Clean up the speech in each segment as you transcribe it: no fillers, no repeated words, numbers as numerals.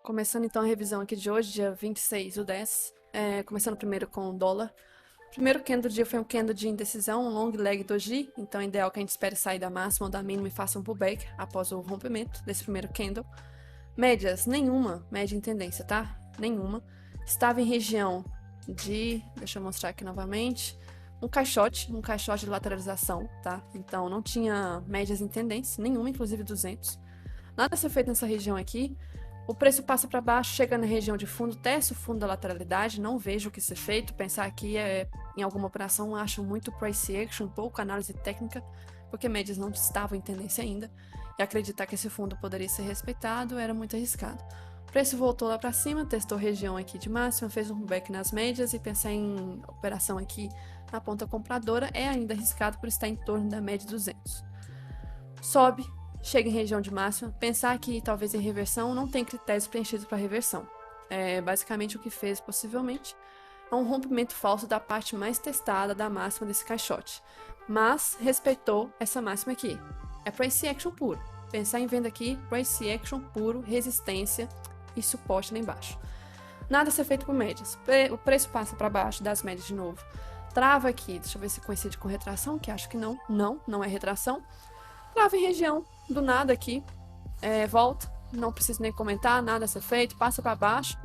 Começando então a revisão aqui de hoje, dia 26/10, começando primeiro com o dólar. Primeiro candle do dia foi um candle de indecisão, um long leg doji, então é ideal que a gente espere sair da máxima ou da mínima e faça um pullback após o rompimento desse primeiro candle. Médias, nenhuma média em tendência, tá? Nenhuma. Estava em região de, deixa eu mostrar aqui novamente, um caixote de lateralização, tá? Então não tinha médias em tendência, nenhuma, inclusive 200. Nada a ser feito nessa região aqui. O preço passa para baixo, chega na região de fundo, testa o fundo da lateralidade, não vejo o que ser feito. Pensar aqui em alguma operação, acho muito price action, pouco análise técnica, porque médias não estavam em tendência ainda. E acreditar que esse fundo poderia ser respeitado era muito arriscado. O preço voltou lá para cima, testou região aqui de máxima, fez um pullback nas médias e pensar em operação aqui na ponta compradora é ainda arriscado por estar em torno da média de 200. Sobe, chega em região de máxima, pensar que talvez em reversão não tem critérios preenchidos para reversão. Basicamente o que fez possivelmente é um rompimento falso da parte mais testada da máxima desse caixote, mas respeitou essa máxima aqui. É price action puro. Pensar em venda aqui, price action puro, resistência e suporte lá embaixo. Nada a ser feito por médias. O preço passa para baixo das médias de novo. Trava aqui, deixa eu ver se coincide com retração, que acho que não. Não é retração. Trava em região, do nada aqui, volta, não preciso nem comentar, nada a ser feito, passa para baixo.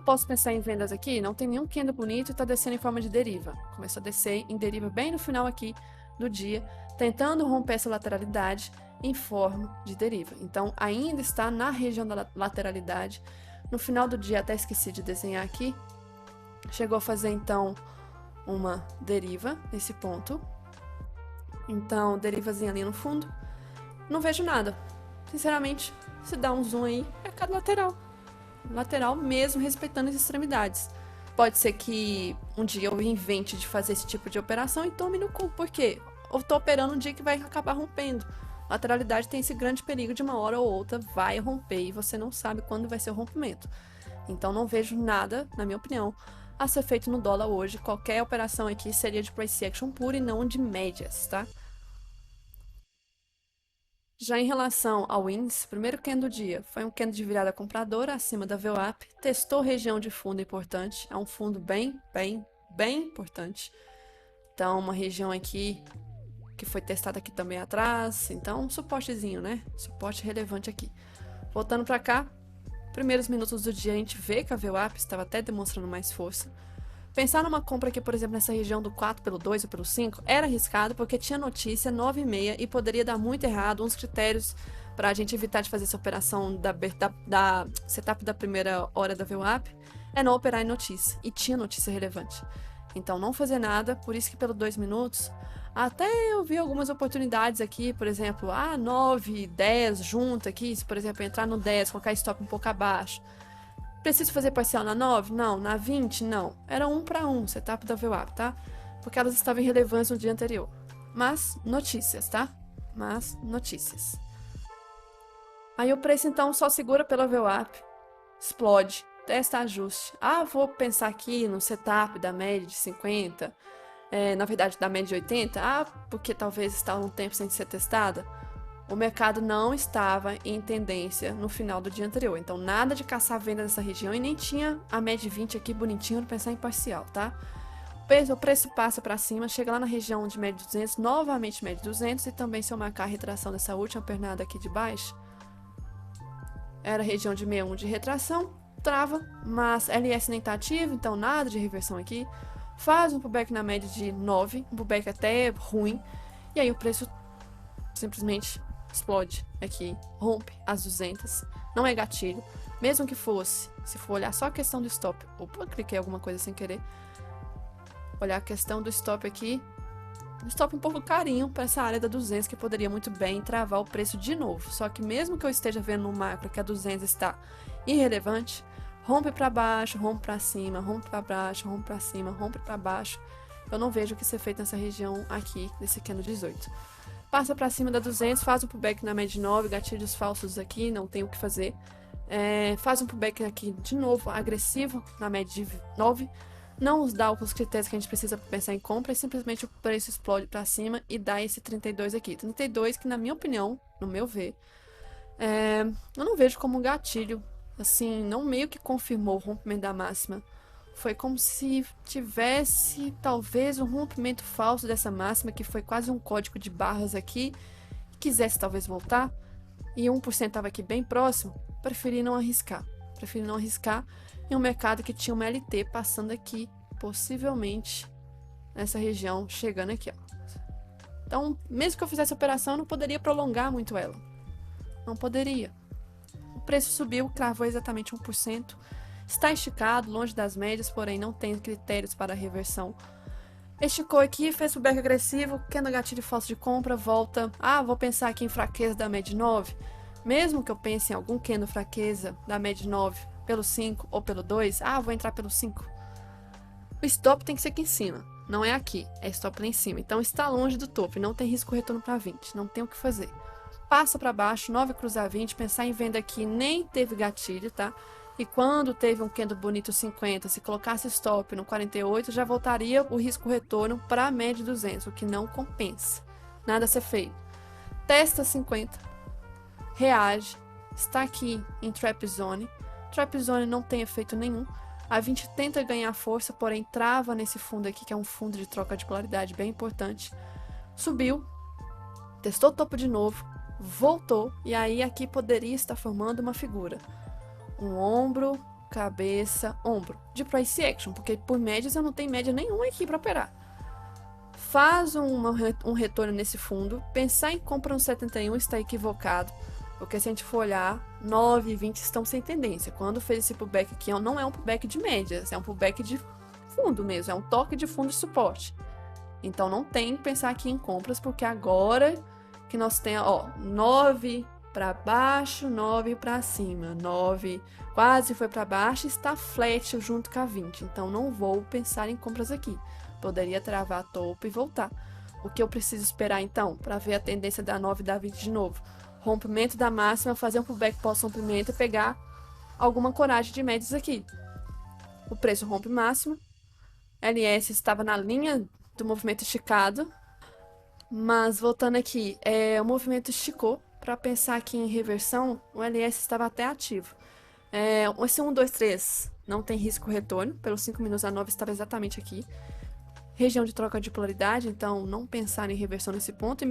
Posso pensar em vendas aqui? Não tem nenhum candle bonito e está descendo em forma de deriva. Começou a descer em deriva bem no final aqui do dia, tentando romper essa lateralidade em forma de deriva. Então, ainda está na região da lateralidade. No final do dia, até esqueci de desenhar aqui, chegou a fazer então uma deriva nesse ponto. Então, derivazinha ali no fundo. Não vejo nada. Sinceramente, se dá um zoom aí, é cada lateral. Lateral mesmo, respeitando as extremidades. Pode ser que um dia eu invente de fazer esse tipo de operação e tome no cu. Por quê? Eu tô operando um dia que vai acabar rompendo. Lateralidade tem esse grande perigo de uma hora ou outra vai romper e você não sabe quando vai ser o rompimento. Então não vejo nada, na minha opinião, a ser feito no dólar hoje. Qualquer operação aqui seria de price action puro e não de médias, tá? Já em relação ao wins, primeiro candle do dia foi um candle de virada compradora acima da VWAP, testou região de fundo importante, é um fundo bem importante. Então, uma região aqui que foi testada aqui também atrás, então um suportezinho, né? Suporte relevante aqui. Voltando para cá, primeiros minutos do dia a gente vê que a VWAP estava até demonstrando mais força. Pensar numa compra aqui, por exemplo, nessa região do 4 pelo 2 ou pelo 5, era arriscado porque tinha notícia 9h30 e poderia dar muito errado. Uns critérios para a gente evitar de fazer essa operação da setup da primeira hora da VWAP é não operar em notícia. E tinha notícia relevante. Então, não fazer nada, por isso que pelo 2 minutos, até eu vi algumas oportunidades aqui, por exemplo, 9, 10 junto aqui, se por exemplo entrar no 10, colocar stop um pouco abaixo. Preciso fazer parcial na 9? Não. Na 20? Não. Era 1 para 1, setup da VWAP, tá? Porque elas estavam em relevância no dia anterior. Mas, notícias, tá? Mas, notícias. Aí o preço, então, só segura pela VWAP. Explode. Testa ajuste. Vou pensar aqui no setup da média de 50. Na verdade, da média de 80. Porque talvez estava um tempo sem ser testada. O mercado não estava em tendência no final do dia anterior. Então, nada de caçar venda nessa região e nem tinha a média de 20 aqui bonitinho para pensar em parcial, tá? O preço passa para cima, chega lá na região de média de 200, novamente média de 200 e também se eu marcar a retração dessa última pernada aqui de baixo, era a região de 61 de retração, trava, mas LS nem tá ativo, então nada de reversão aqui. Faz um pullback na média de 9, um pullback até ruim, e aí o preço simplesmente explode aqui, rompe as 200, não é gatilho, mesmo que fosse, se for olhar só a questão do stop, cliquei alguma coisa sem querer, olhar a questão do stop aqui, um stop um pouco carinho para essa área da 200 que poderia muito bem travar o preço de novo, só que mesmo que eu esteja vendo no macro que a 200 está irrelevante, rompe para baixo, rompe para cima, rompe para baixo, rompe para cima, rompe para baixo, eu não vejo o que ser feito nessa região aqui, desse candle 18. Passa para cima da 200, faz um pullback na média de 9, gatilhos falsos aqui, não tem o que fazer. Faz um pullback aqui de novo, agressivo, na média de 9. Não dá os critérios que a gente precisa para pensar em compra e simplesmente o preço explode para cima e dá esse 32 aqui. 32 que, na minha opinião, no meu ver, eu não vejo como um gatilho assim, não meio que confirmou o rompimento da máxima. Foi como se tivesse talvez um rompimento falso dessa máxima, que foi quase um código de barras aqui, quisesse talvez voltar, e 1% estava aqui bem próximo, preferi não arriscar. Preferi não arriscar em um mercado que tinha uma LT passando aqui, possivelmente nessa região, chegando aqui, ó. Então, mesmo que eu fizesse a operação, eu não poderia prolongar muito ela. Não poderia. O preço subiu, cravou exatamente 1%. Está esticado, longe das médias, porém não tem critérios para reversão. Esticou aqui, fez o back agressivo, candle gatilho falso de compra, volta. Ah, vou pensar aqui em fraqueza da média 9. Mesmo que eu pense em algum candle fraqueza da média 9 pelo 5 ou pelo 2, vou entrar pelo 5. O stop tem que ser aqui em cima, não é aqui, é stop lá em cima. Então está longe do topo e não tem risco retorno para 20, não tem o que fazer. Passa para baixo, 9 cruzar 20, pensar em venda aqui nem teve gatilho, tá? E quando teve um candle bonito 50, se colocasse stop no 48, já voltaria o risco retorno para a média 200, o que não compensa. Nada a ser feito. Testa 50, reage, está aqui em Trap Zone. Trap Zone não tem efeito nenhum. A 20 tenta ganhar força, porém trava nesse fundo aqui, que é um fundo de troca de polaridade bem importante. Subiu, testou o topo de novo, voltou, e aí aqui poderia estar formando uma figura. Um ombro, cabeça, ombro, de price action, porque por médias eu não tenho média nenhuma aqui para operar. Faz um retorno nesse fundo, pensar em compra no 71 está equivocado, porque se a gente for olhar, 9 e 20 estão sem tendência. Quando fez esse pullback aqui, não é um pullback de médias, é um pullback de fundo mesmo, é um toque de fundo de suporte. Então não tem que pensar aqui em compras, porque agora que nós temos, ó, 9 para baixo, 9 para cima, 9 quase foi para baixo, está flat junto com a 20, então não vou pensar em compras aqui, poderia travar topo e voltar. O que eu preciso esperar então, para ver a tendência da 9 e da 20 de novo? Rompimento da máxima, fazer um pullback pós-rompimento e pegar alguma coragem de médias aqui. O preço rompe máxima, LS estava na linha do movimento esticado, mas voltando aqui, o movimento esticou. Para pensar aqui em reversão, o LS estava até ativo. Esse 1, 2, 3 não tem risco retorno, pelos 5 minutos a 9 estava exatamente aqui. Região de troca de polaridade, então não pensar em reversão nesse ponto,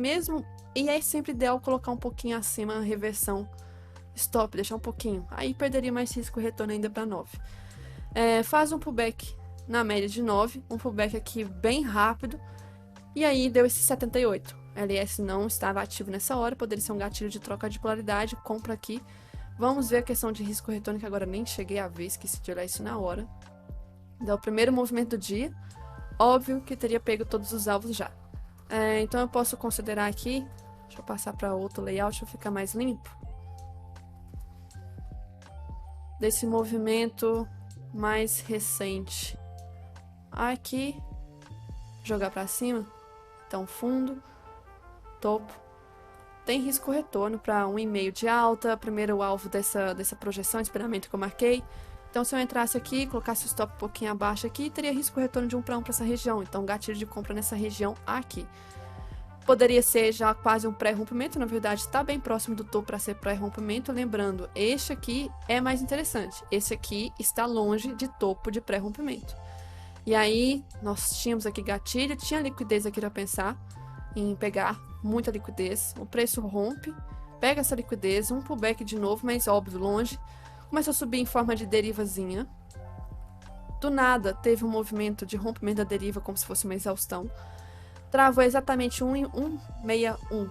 e é sempre ideal colocar um pouquinho acima a reversão stop, deixar um pouquinho, aí perderia mais risco retorno ainda para 9. Faz um pullback na média de 9, um pullback aqui bem rápido, e aí deu esse 78. LS não estava ativo nessa hora, poderia ser um gatilho de troca de polaridade, compra aqui. Vamos ver a questão de risco retorno, que agora nem cheguei a ver, esqueci de olhar isso na hora. Dá o primeiro movimento do dia, óbvio que teria pego todos os alvos já. Então eu posso considerar aqui, deixa eu passar para outro layout para ficar mais limpo. Desse movimento mais recente. Aqui, jogar para cima, então fundo, topo. Tem risco retorno para 1,5 de alta, primeiro alvo dessa projeção, experimento que eu marquei. Então, se eu entrasse aqui, colocasse o stop um pouquinho abaixo aqui, teria risco retorno de 1 para 1 para essa região. Então, gatilho de compra nessa região aqui. Poderia ser já quase um pré-rompimento, na verdade está bem próximo do topo para ser pré-rompimento. Lembrando, este aqui é mais interessante. Esse aqui está longe de topo de pré-rompimento. E aí, nós tínhamos aqui gatilho, tinha liquidez aqui para pensar em pegar muita liquidez. O preço rompe, pega essa liquidez, um pullback de novo, mas óbvio, longe. Começou a subir em forma de derivazinha. Do nada, teve um movimento de rompimento da deriva, como se fosse uma exaustão. Travou exatamente 1,61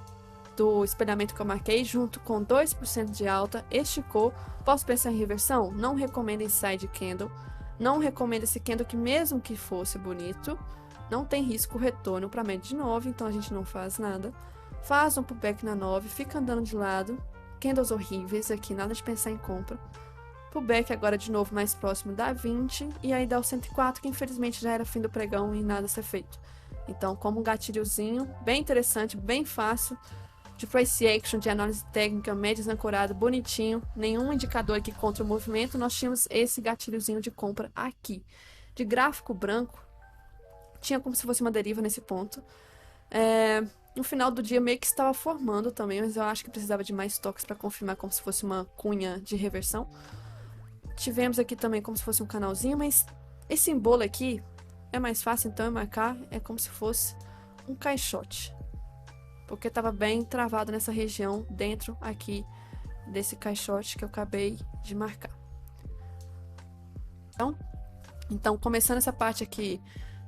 do espelhamento que eu marquei, junto com 2% de alta, esticou. Posso pensar em reversão? Não recomendo inside candle. Não recomendo esse candle, que mesmo que fosse bonito, não tem risco retorno para média de 9, então a gente não faz nada. Faz um pullback na 9, fica andando de lado. Candles horríveis aqui, nada de pensar em compra. Pullback agora de novo mais próximo da 20, e aí dá o 104, que infelizmente já era fim do pregão e nada a ser feito. Então, como um gatilhozinho, bem interessante, bem fácil, de price action, de análise técnica, médias ancorado, bonitinho, nenhum indicador aqui contra o movimento, nós tínhamos esse gatilhozinho de compra aqui. De gráfico branco, tinha como se fosse uma deriva nesse ponto. No final do dia meio que estava formando também, mas eu acho que precisava de mais toques para confirmar como se fosse uma cunha de reversão. tivemos aqui também como se fosse um canalzinho, mas esse símbolo aqui é mais fácil então marcar, é como se fosse um caixote, porque estava bem travado nessa região dentro aqui desse caixote que eu acabei de marcar. Então começando essa parte aqui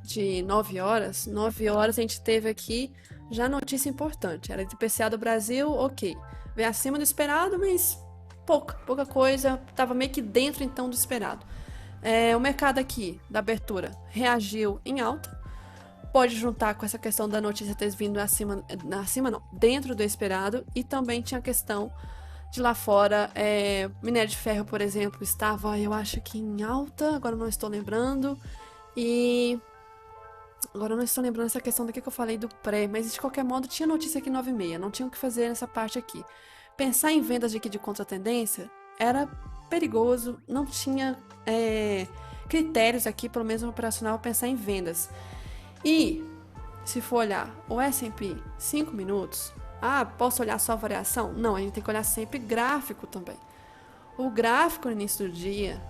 de 9 horas a gente teve aqui já notícia importante, era de IPCA do Brasil, ok, veio acima do esperado, mas pouca coisa, estava meio que dentro então do esperado. O mercado aqui da abertura reagiu em alta, pode juntar com essa questão da notícia ter vindo acima não, dentro do esperado, e também tinha a questão de lá fora, minério de ferro, por exemplo, estava, eu acho que em alta, agora não estou lembrando, e agora não estou lembrando essa questão daqui que eu falei do pré, mas de qualquer modo tinha notícia aqui 9,6, não tinha o que fazer nessa parte aqui. Pensar em vendas aqui de contratendência era perigoso, não tinha critérios aqui, pelo menos no operacional, pensar em vendas. E se for olhar o S&P 5 minutos, posso olhar só a variação? Não, a gente tem que olhar sempre gráfico também. O gráfico no início do dia,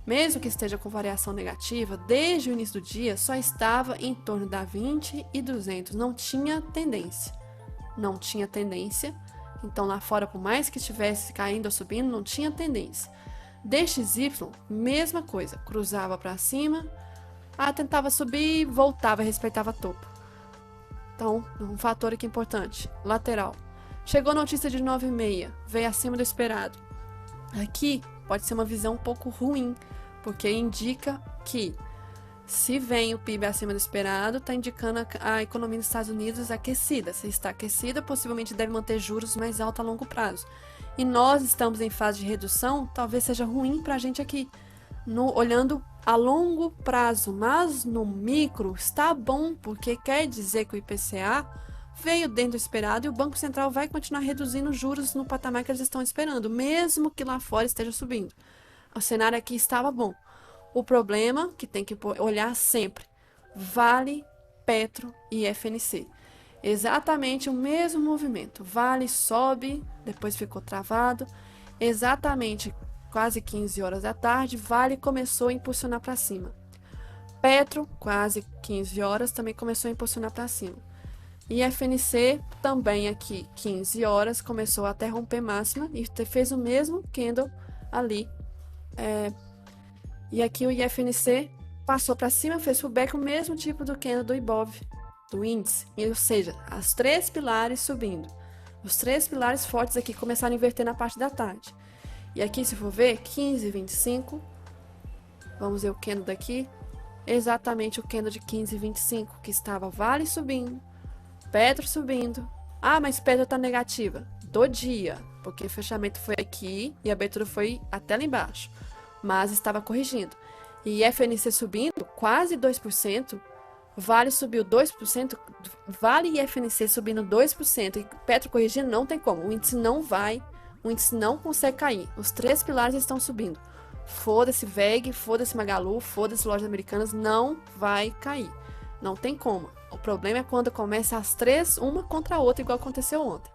mesmo que esteja com variação negativa, desde o início do dia só estava em torno da 20 e 200, não tinha tendência. Não tinha tendência, então lá fora, por mais que estivesse caindo ou subindo, não tinha tendência. DXY, mesma coisa, cruzava para cima, tentava subir, voltava, respeitava topo. Então, um fator aqui importante, lateral. Chegou a notícia de 9,6, veio acima do esperado. Aqui pode ser uma visão um pouco ruim, porque indica que se vem o PIB acima do esperado, está indicando a economia dos Estados Unidos aquecida. Se está aquecida, possivelmente deve manter juros mais altos a longo prazo. E nós estamos em fase de redução, talvez seja ruim para a gente aqui, olhando a longo prazo, mas no micro está bom, porque quer dizer que o IPCA veio dentro do esperado e o Banco Central vai continuar reduzindo juros no patamar que eles estão esperando, mesmo que lá fora esteja subindo. O cenário aqui estava bom. O problema que tem que olhar sempre, Vale, Petro e FNC. Exatamente o mesmo movimento. Vale sobe, depois ficou travado. Exatamente quase 15 horas da tarde, Vale começou a impulsionar para cima. Petro, quase 15 horas, também começou a impulsionar para cima. E FNC, também aqui 15 horas, começou a até romper máxima e fez o mesmo candle ali. E aqui o IFNC passou para cima, fez pullback, o mesmo tipo do candle do Ibov, do índice. Ou seja, as três pilares subindo. Os três pilares fortes aqui começaram a inverter na parte da tarde. E aqui, se for ver, 15,25, vamos ver o candle daqui, exatamente o candle de 15,25, que estava Vale subindo, Petro subindo. Mas Petro está negativa do dia, porque o fechamento foi aqui e a abertura foi até lá embaixo, mas estava corrigindo. E FNC subindo quase 2%, Vale subiu 2%, Vale e FNC subindo 2%, e Petro corrigindo, não tem como, o índice não consegue cair, os três pilares estão subindo. Foda-se VEG, foda-se Magalu, foda-se lojas americanas, não vai cair, não tem como. O problema é quando começa as três, uma contra a outra, igual aconteceu ontem.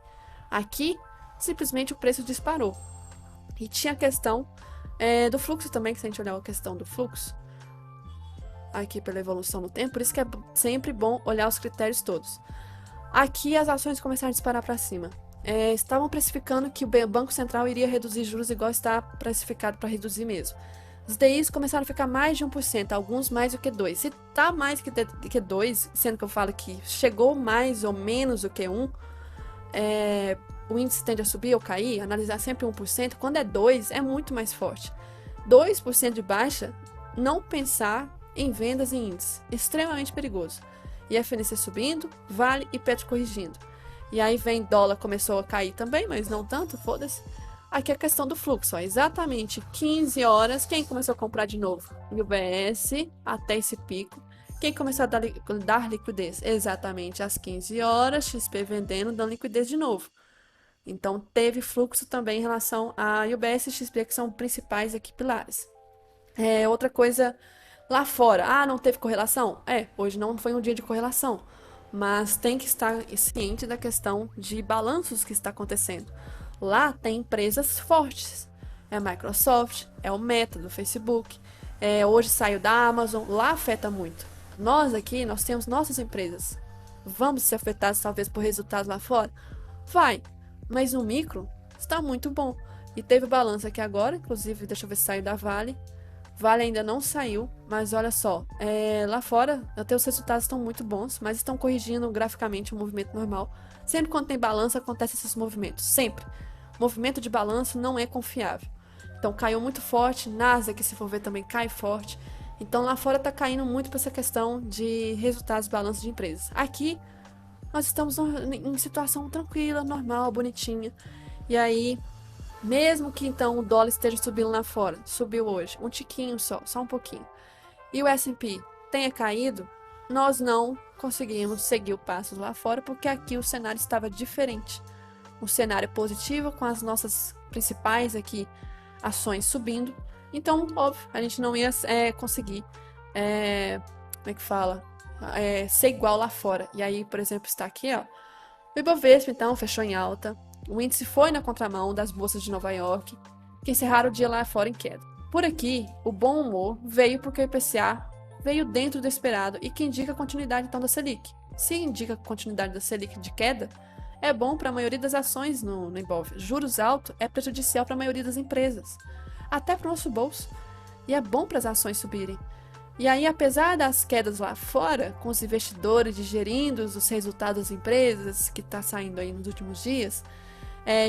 Aqui, simplesmente o preço disparou. E tinha a questão do fluxo também, que se a gente olhar a questão do fluxo, aqui pela evolução no tempo, por isso que é sempre bom olhar os critérios todos. Aqui as ações começaram a disparar para cima. Estavam precificando que o Banco Central iria reduzir juros igual está precificado para reduzir mesmo. Os DIs começaram a ficar mais de 1%, alguns mais do que 2%. Se está mais que 2%, sendo que eu falo que chegou mais ou menos do que 1%, o índice tende a subir ou cair, analisar sempre 1%. Quando é 2%, é muito mais forte. 2% de baixa, não pensar em vendas em índice. Extremamente perigoso. E FNC subindo, Vale e Petro corrigindo. E aí vem dólar, começou a cair também, mas não tanto, foda-se. Aqui a questão do fluxo, exatamente 15 horas, quem começou a comprar de novo? UBS, até esse pico. Quem começou a dar liquidez? Exatamente às 15 horas, XP vendendo, dando liquidez de novo. Então teve fluxo também em relação a UBS e XP, que são principais aqui pilares. Outra coisa lá fora, não teve correlação? Hoje não foi um dia de correlação, mas tem que estar ciente da questão de balanços que está acontecendo. Lá tem empresas fortes. é a Microsoft, é o Meta do Facebook, hoje saiu da Amazon, lá afeta muito. Nós aqui, nós temos nossas empresas. Vamos ser afetados talvez por resultados lá fora? Vai, mas o micro está muito bom. E teve balanço aqui agora, inclusive, deixa eu ver se saiu da Vale. Vale ainda não saiu, mas olha só, lá fora até os resultados estão muito bons, mas estão corrigindo graficamente o movimento normal. Sempre quando tem balanço acontecem esses movimentos, sempre. Movimento de balanço não é confiável. Então caiu muito forte, Nasdaq, se for ver, também cai forte. Então lá fora está caindo muito para essa questão de resultados e balanço de empresas. Aqui nós estamos em situação tranquila, normal, bonitinha. E aí, mesmo que então o dólar esteja subindo lá fora, subiu hoje, um tiquinho só um pouquinho, e o S&P tenha caído, nós não conseguimos seguir o passo lá fora, porque aqui o cenário estava diferente. Um cenário positivo com as nossas principais aqui ações subindo. Então, óbvio, a gente não ia conseguir, como é que fala? Ser igual lá fora. E aí, por exemplo, está aqui, ó. O Ibovespa, então, fechou em alta. O índice foi na contramão das bolsas de Nova York, que encerraram o dia lá fora em queda. Por aqui, o bom humor veio porque o IPCA veio dentro do esperado e que indica a continuidade, então, da Selic. Se indica a continuidade da Selic de queda, é bom para a maioria das ações no Ibov. Juros altos é prejudicial para a maioria das empresas, até para o nosso bolso. E é bom para as ações subirem. E aí, apesar das quedas lá fora, com os investidores digerindo os resultados das empresas, que está saindo aí nos últimos dias,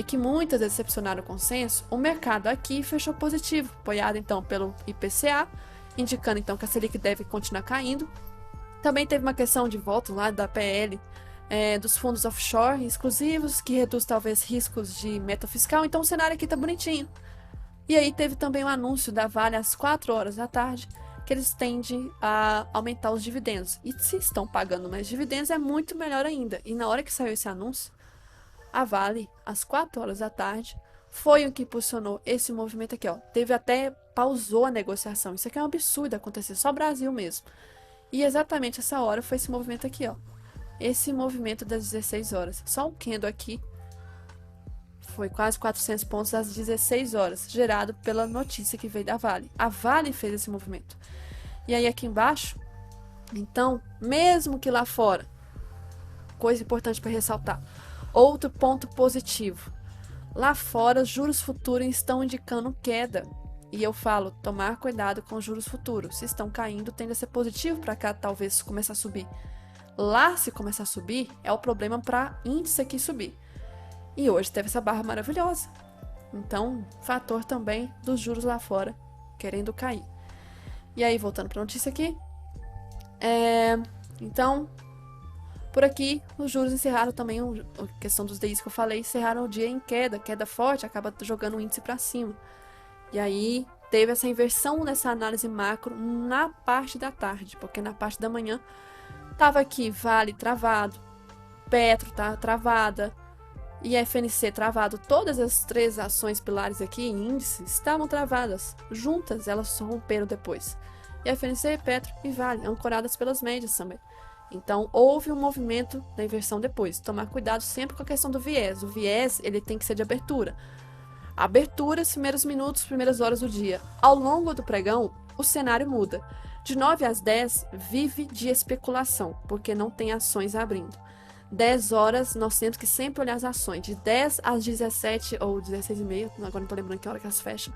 que muitas decepcionaram o consenso, o mercado aqui fechou positivo, apoiado então pelo IPCA, indicando então que a Selic deve continuar caindo. Também teve uma questão de voto lá da PL, dos fundos offshore exclusivos, que reduz talvez riscos de meta fiscal, então o cenário aqui tá bonitinho. E aí teve também um anúncio da Vale às 4 horas da tarde, que eles tendem a aumentar os dividendos. E se estão pagando mais dividendos, é muito melhor ainda. E na hora que saiu esse anúncio, a Vale, às 4 horas da tarde, foi o que impulsionou esse movimento aqui, ó. Teve até, pausou a negociação. Isso aqui é um absurdo acontecer, só Brasil mesmo. E exatamente essa hora foi esse movimento aqui, ó. Esse movimento das 16 horas. Só o candle aqui foi quase 400 pontos às 16 horas, gerado pela notícia que veio da Vale. A Vale fez esse movimento. E aí aqui embaixo, então, mesmo que lá fora, coisa importante para ressaltar, outro ponto positivo, lá fora os juros futuros estão indicando queda. E eu falo, tomar cuidado com os juros futuros. Se estão caindo, tende a ser positivo para cá, talvez começar a subir. Lá, se começar a subir, é o problema para índice aqui subir. E hoje teve essa barra maravilhosa. Então, fator também dos juros lá fora querendo cair. E aí, voltando para a notícia aqui. Então, por aqui, os juros encerraram também, a questão dos DIs que eu falei, encerraram o dia em queda. Queda forte acaba jogando o índice para cima. E aí, teve essa inversão nessa análise macro na parte da tarde. Porque na parte da manhã, tava aqui Vale travado, Petro tá travada, e FNC travado. Todas as três ações pilares aqui, índices, estavam travadas. Juntas, elas romperam depois. E FNC, Petro e Vale, ancoradas pelas médias também. Então, houve um movimento da inversão depois. Tomar cuidado sempre com a questão do viés. O viés, ele tem que ser de abertura. Abertura, primeiros minutos, primeiras horas do dia. Ao longo do pregão, o cenário muda. De 9 às 10, vive de especulação, porque não tem ações abrindo. 10 horas, nós temos que sempre olhar as ações. De 10 às 17 ou 16h30, agora não tô lembrando que hora que elas fecham.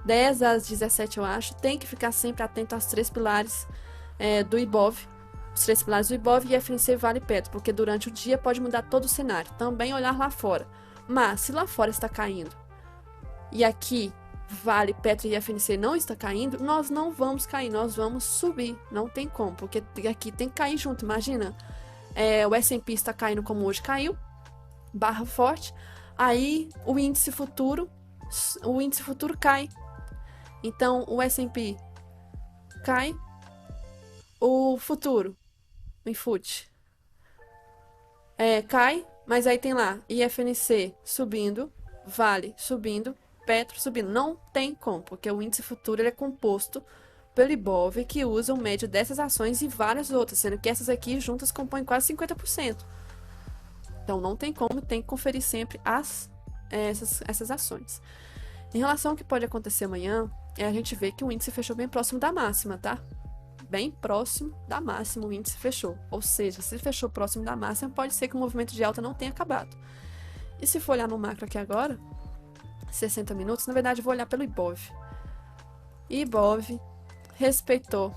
10 às 17, eu acho. Tem que ficar sempre atento aos três pilares do Ibov. Os três pilares do Ibov e FNC Vale Petro, porque durante o dia pode mudar todo o cenário. Também olhar lá fora. Mas, se lá fora está caindo, e aqui Vale, Petro e FNC não está caindo, nós não vamos cair, nós vamos subir. Não tem como, porque aqui tem que cair junto, imagina. O S&P está caindo como hoje caiu, barra forte, aí o índice futuro cai. Então o S&P cai, o futuro, o IFUT, cai, mas aí tem lá IFNC subindo, Vale subindo, Petro subindo. Não tem como, porque o índice futuro ele é composto pelo Ibov, que usa o médio dessas ações e várias outras, sendo que essas aqui juntas compõem quase 50%. Então não tem como, tem que conferir sempre essas ações. Em relação ao que pode acontecer amanhã, a gente vê que o índice fechou bem próximo da máxima, tá? Bem próximo da máxima o índice fechou. Ou seja, se fechou próximo da máxima, pode ser que o movimento de alta não tenha acabado. E se for olhar no macro aqui agora, 60 minutos, na verdade eu vou olhar pelo Ibov. Ibov respeitou.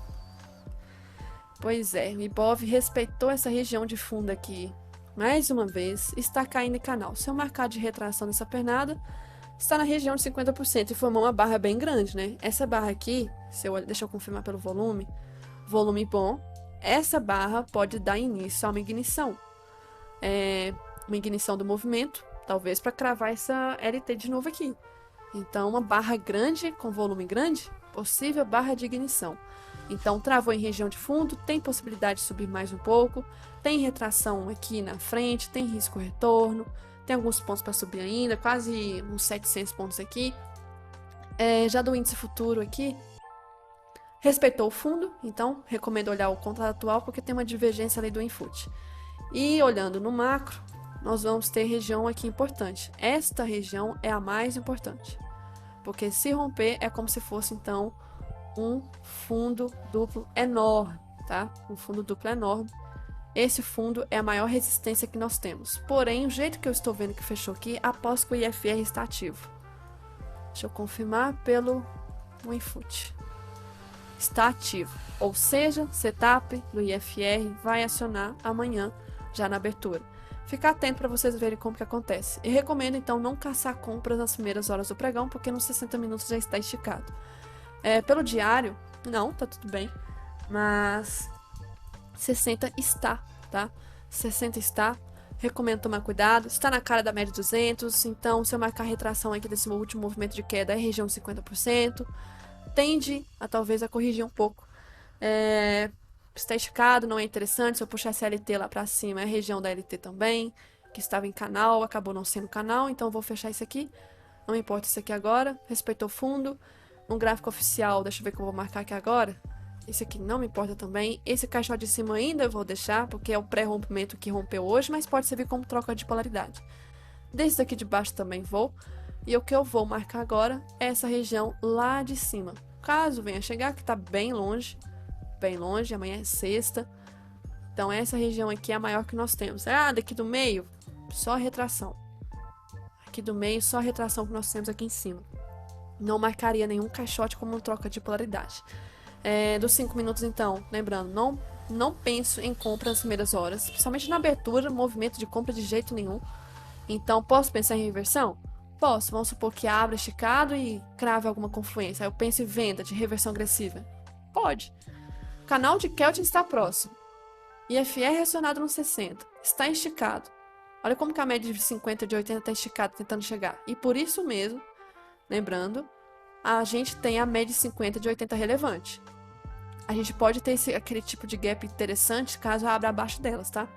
Pois é, o Ibov respeitou essa região de fundo aqui. Mais uma vez, está caindo em canal. Se eu marcar de retração nessa pernada, está na região de 50% e formou uma barra bem grande, né? Essa barra aqui, deixa eu confirmar pelo volume bom, essa barra pode dar início a uma ignição. Uma ignição do movimento, talvez para cravar essa LT de novo aqui. Então, uma barra grande, com volume grande, possível barra de ignição. Então, travou em região de fundo, tem possibilidade de subir mais um pouco, tem retração aqui na frente, tem risco retorno, tem alguns pontos para subir ainda, quase uns 700 pontos aqui. Já do índice futuro aqui, respeitou o fundo, então recomendo olhar o contrato atual porque tem uma divergência ali do Infut. E olhando no macro, nós vamos ter região aqui importante. Esta região é a mais importante, porque se romper é como se fosse então um fundo duplo enorme, tá? Um fundo duplo enorme. Esse fundo é a maior resistência que nós temos. Porém, o jeito que eu estou vendo que fechou aqui, aposto que o IFR está ativo. Deixa eu confirmar pelo Infut. Está ativo, ou seja, setup do IFR vai acionar amanhã, já na abertura. Fica atento para vocês verem como que acontece. E recomendo então não caçar compras nas primeiras horas do pregão, porque nos 60 minutos já está esticado. Pelo diário, não, tá tudo bem, mas 60 está, tá? 60 está, recomendo tomar cuidado, está na cara da média 200, então se eu marcar a retração aqui desse último movimento de queda é região de 50%, tende a talvez a corrigir um pouco. Está esticado, não é interessante, se eu puxar essa LT lá para cima é a região da LT também, que estava em canal, acabou não sendo canal, então eu vou fechar isso aqui, não importa isso aqui agora, respeitou o fundo. Um gráfico oficial, deixa eu ver que eu vou marcar aqui agora. Esse aqui não me importa também. Esse caixote de cima ainda eu vou deixar, porque é o pré-rompimento que rompeu hoje, mas pode servir como troca de polaridade. Desse daqui de baixo também vou. E o que eu vou marcar agora é essa região lá de cima. Caso venha chegar, que está bem longe, amanhã é sexta. Então essa região aqui é a maior que nós temos. Daqui do meio, só retração. Aqui do meio, só a retração que nós temos aqui em cima. Não marcaria nenhum caixote como troca de polaridade. Dos 5 minutos, então, lembrando, não penso em compra nas primeiras horas, principalmente na abertura, movimento de compra de jeito nenhum. Então, posso pensar em reversão? Posso. Vamos supor que abra esticado e crave alguma confluência. Aí eu penso em venda de reversão agressiva. Pode. Canal de Kelvin está próximo. IFR acionado no 60. Está esticado. Olha como que a média de 50 e de 80 está esticada, tentando chegar. E por isso mesmo, lembrando, a gente tem a média de 50 e de 80 relevante. A gente pode ter aquele tipo de gap interessante caso abra abaixo delas, tá?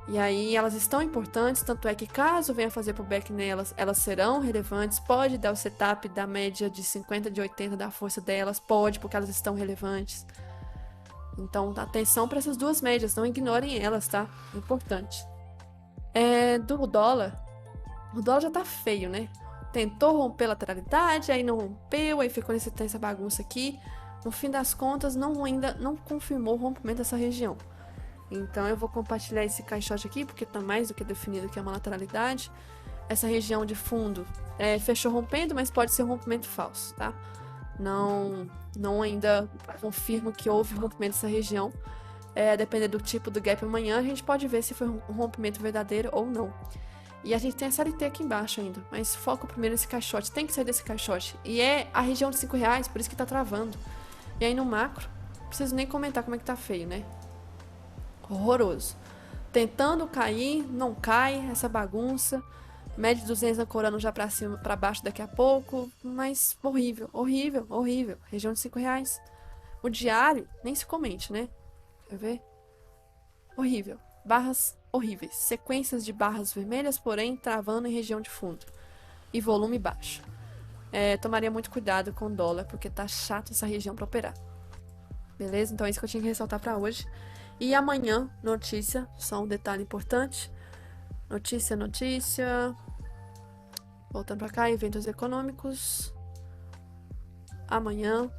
E aí elas estão importantes, tanto é que caso venha fazer pullback nelas, elas serão relevantes. Pode dar o setup da média de 50 de 80 da força delas, pode, porque elas estão relevantes. Então, atenção para essas duas médias, não ignorem elas, tá? Importante. Do dólar, o dólar já tá feio, né? Tentou romper a lateralidade, aí não rompeu, aí ficou nessa bagunça aqui. No fim das contas, ainda não confirmou o rompimento dessa região. Então eu vou compartilhar esse caixote aqui, porque está mais do que definido que é uma lateralidade. Essa região de fundo fechou rompendo, mas pode ser um rompimento falso, tá? Não ainda confirmo que houve rompimento dessa região. Depender do tipo do gap amanhã, a gente pode ver se foi um rompimento verdadeiro ou não. E a gente tem essa LT aqui embaixo ainda, mas foco primeiro nesse caixote, tem que sair desse caixote. E é a região de R$5, por isso que tá travando. E aí no macro, não preciso nem comentar como é que tá feio, né? Horroroso. Tentando cair, não cai, essa bagunça. Média de 200 ancorando já pra cima, pra baixo daqui a pouco. Mas horrível, horrível, horrível. Região de R$5. O diário, nem se comente, né? Quer ver? Horrível. Barras horríveis. Sequências de barras vermelhas, porém travando em região de fundo. E volume baixo. Tomaria muito cuidado com o dólar, porque tá chato essa região para operar. Beleza? Então é isso que eu tinha que ressaltar para hoje. E amanhã, notícia, só um detalhe importante. Notícia. Voltando pra cá, eventos econômicos. Amanhã.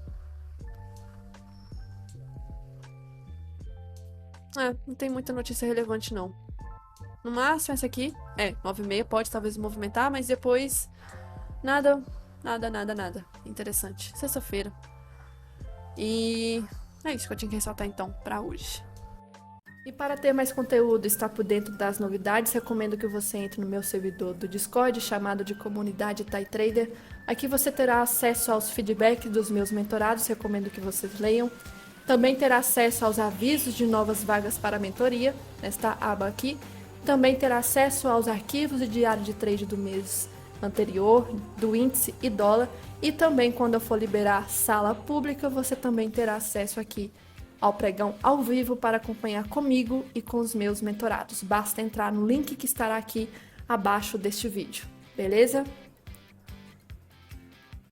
Não tem muita notícia relevante, não. No máximo, essa aqui. 9h30 pode talvez movimentar, mas depois. Nada, nada interessante. Sexta-feira. E é isso que eu tinha que ressaltar então pra hoje. E para ter mais conteúdo e estar por dentro das novidades, recomendo que você entre no meu servidor do Discord, chamado de Comunidade TAI Trader. Aqui você terá acesso aos feedbacks dos meus mentorados, recomendo que vocês leiam. Também terá acesso aos avisos de novas vagas para a mentoria, nesta aba aqui. Também terá acesso aos arquivos de diário de trade do mês anterior, do índice e dólar. E também, quando eu for liberar sala pública, você também terá acesso aqui ao pregão ao vivo para acompanhar comigo e com os meus mentorados. Basta entrar no link que estará aqui abaixo deste vídeo, beleza?